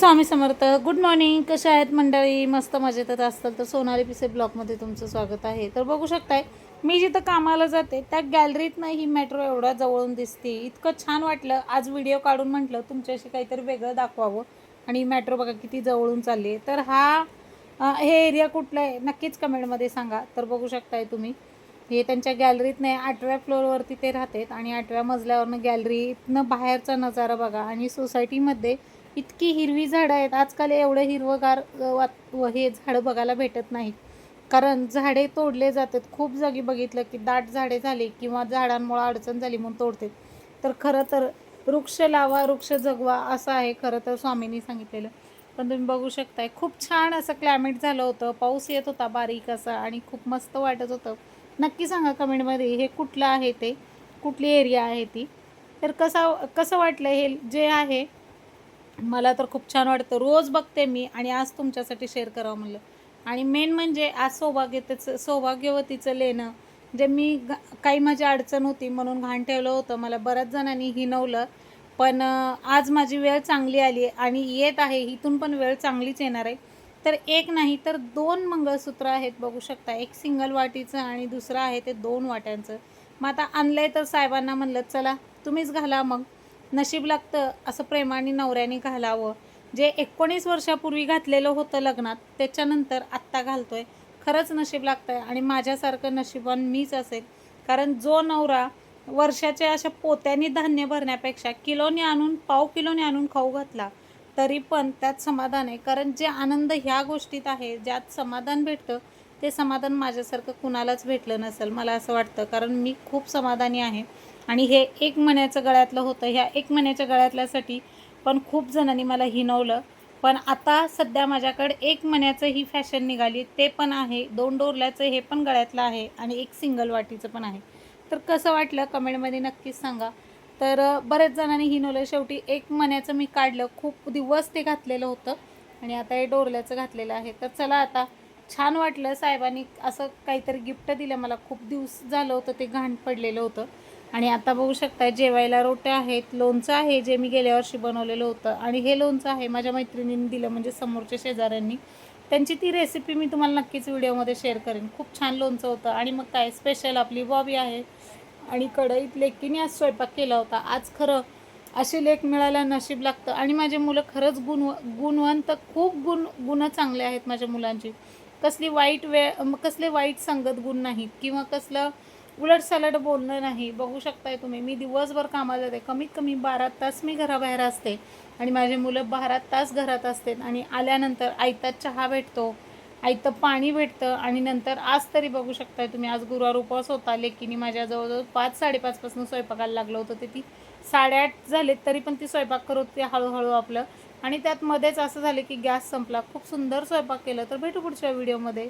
Swami Samarth. Good morning. कशा आहेत मंडळी? मस्त मजेतच असतात तर सोनाली पिसे ब्लॉगमध्ये तुमचं स्वागत आहे. तर बघू शकताय मी जिथं कामाला जाते त्या गॅलरीतनं ही मेट्रो एवढ्या जवळून दिसते. इतकं छान वाटलं आज व्हिडिओ काढून म्हटलं तुमच्याशी काहीतरी वेगळं दाखवावं. आणि मेट्रो बघा किती जवळून चालली आहे. तर हे एरिया कुठला आहे नक्कीच कमेंटमध्ये सांगा. तर बघू शकताय तुम्ही हे त्यांच्या गॅलरीत नाही 8व्या फ्लोअरवरती ते राहतात आणि 8व्या मजल्यावरनं गॅलरीतनं बाहेरचा नजारा बघा. आणि सोसायटीमध्ये इतकी हिरवी झाडं आहेत. आजकाल एवढं हिरवंगार हे झाडं बघायला भेटत नाहीत, कारण झाडे तोडले जातात. खूप जागी बघितलं की दाट झाडे झाली किंवा झाडांमुळे अडचण झाली म्हणून तोडते. तर खरं तर वृक्ष लावा वृक्ष जगवा असं आहे खरं तर स्वामींनी सांगितलेलं. पण तुम्ही बघू शकताय खूप छान असं क्लायमेट झालं होतं. पाऊस येत होता बारीक असा आणि खूप मस्त वाटत होतं. नक्की सांगा कमेंटमध्ये हे कुठलं आहे, ते कुठली एरिया आहे ती. तर कसं वाटलं हे जे आहे. मला तर खूप छान वाटतं. रोज बघते मी आणि आज तुमच्यासाठी शेअर करावं म्हणलं. आणि मेन म्हणजे आज सौभाग्यवतीचं लेणं जे मी काही माझी अडचण होती म्हणून घाण ठेवलं होतं. मला बऱ्याच जणांनी हिनवलं, पण आज माझी वेळ चांगली आली आणि येत आहे. इथून पण वेळ चांगलीच येणार आहे. तर एक नाही तर 2 मंगळसूत्र आहेत बघू शकता. एक सिंगल वाटीचं आणि दुसरं आहे ते 2 वाट्यांचं. मग आता आणलंय तर साहेबांना म्हणलं चला तुम्हीच घाला. मग नशीब लागतं असं प्रेमाने नवऱ्याने घालावं. जे 19 वर्षापूर्वी घातलेलं होतं लग्नात त्याच्यानंतर आत्ता घालतोय. खरंच नशीब लागतं आहे आणि माझ्यासारखं नशिबान मीच असेल. कारण जो नवरा वर्षाच्या अशा पोत्याने धान्य भरण्यापेक्षा किलोने आणून पाव किलोने आणून खाऊ घातला तरी पण त्यात समाधान आहे. कारण जे आनंद ह्या गोष्टीत आहे, ज्यात समाधान भेटतं ते समाधान माझ्यासारखं कुणालाच भेटलं नसेल मला असं वाटतं. कारण मी खूप समाधानी आहे. आणि हे 1 महिन्याचं गळ्यातलं होतं. ह्या 1 महिन्याच्या गळ्यातल्यासाठी पण खूप जणांनी मला हिनवलं. पण आता सध्या माझ्याकडे 1 महिन्याचं ही फॅशन निघाली. ते पण आहे 2 डोरल्याचं, हे पण गळ्यातलं आहे आणि एक सिंगल वाटीचं पण आहे. तर कसं वाटलं कमेंटमध्ये नक्कीच सांगा. तर बरेच जणांनी हिनवलं. शेवटी 1 महिन्याचं मी काढलं. खूप दिवस ते घातलेलं होतं आणि आता हे डोरल्याचं घातलेलं आहे. तर चला आता छान वाटलं. साहेबांनी असं काहीतरी गिफ्ट दिलं मला. खूप दिवस झालं होतं ते घाण पडलेलं होतं. आणि आता बघू शकता जेवायला रोट्या आहेत, लोणचं आहे जे मी गेल्या वर्षी बनवलेलं होतं आणि हे लोणचं आहे माझ्या मैत्रिणींनी दिलं, म्हणजे समोरच्या शेजाऱ्यांनी. त्यांची ती रेसिपी मी तुम्हाला नक्कीच व्हिडिओमध्ये शेअर करेन. खूप छान लोणचं होतं. आणि मग काय स्पेशल आपली बॉबी आहे आणि कढईत लेकीने आज स्वयंपाक केला होता. आज खरं अशी लेक मिळायला नशीब लागतं. आणि माझे मुलं खरंच गुणवंत, खूप गुण चांगले आहेत माझ्या मुलांची. कसले वाईट संगत गुण नाहीत किंवा कसलं उलट सलट बोलणं नाही. बघू शकताय तुम्ही मी दिवसभर कामाला जाते. कमीत कमी 12 तास मी घराबाहेर असते आणि माझे मुलं 12 तास घरात असतात. आणि आल्यानंतर आयता चहा भेटतो, आयतं पाणी भेटतं. आणि नंतर आज तरी बघू शकताय तुम्ही आज गुरुवार उपवास होता. लेकीने माझ्या जवळजवळ 5-5:30 पासून स्वयंपाकाला लागलं होतं. ते ती 8:30 झालेत तरी पण ती स्वयंपाक करत होती हळूहळू आपलं. आणि त्यात मध्येच असं झालं की गॅस संपला. खूप सुंदर स्वयंपाक केलं. तर भेटू पुढच्या व्हिडिओमध्ये.